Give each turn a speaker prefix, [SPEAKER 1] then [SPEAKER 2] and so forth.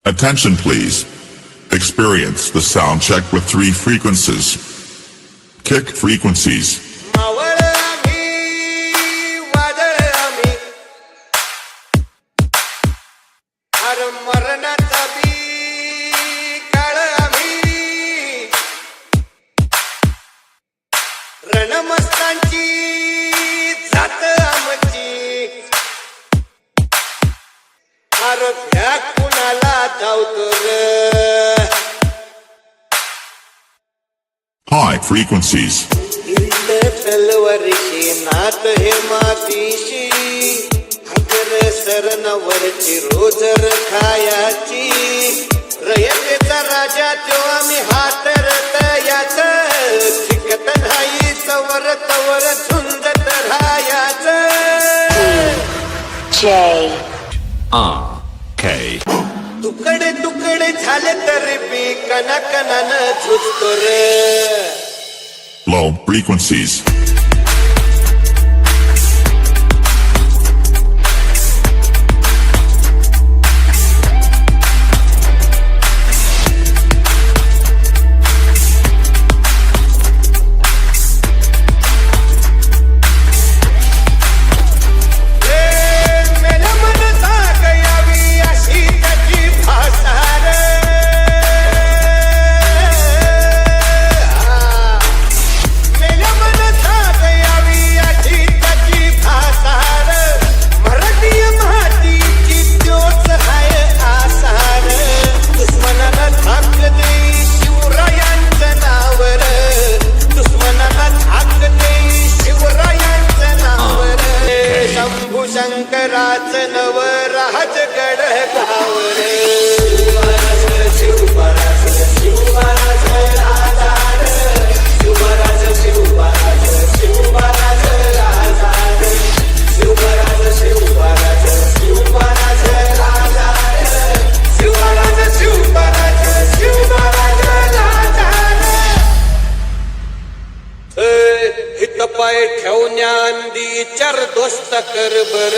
[SPEAKER 1] Attention please. Experience the sound check with 3 frequencies. Kick frequencies.
[SPEAKER 2] Maval आम्ही वादळ आम्ही हर मरणाचा बी काळ आम्ही रणमस्तांची जात आमची हर भ्या कुणाला धावतो रे
[SPEAKER 1] High frequencies.
[SPEAKER 2] तलवारीशी नात हे मातीशी हकर सरणावरची रोजर खायाची रयतेचा राजा तो आम्ही हातरत याच शिकत नाही चवर तवर झुंजत राहायाच
[SPEAKER 3] K.
[SPEAKER 2] तुकडे तुकडे झाले तरी बी कणाकणानं झुजतो रे
[SPEAKER 1] Low frequencies. शंकराच नवराज गडगावर शिवराज शिवराज राजा शिवराज शिवराज शिवराज राजा शिवराज शिवराज शिवराज राजा शिवराज शिवराज शिवराज राजा हित पाय ठेवण्याआधी चार दोस्त कर बर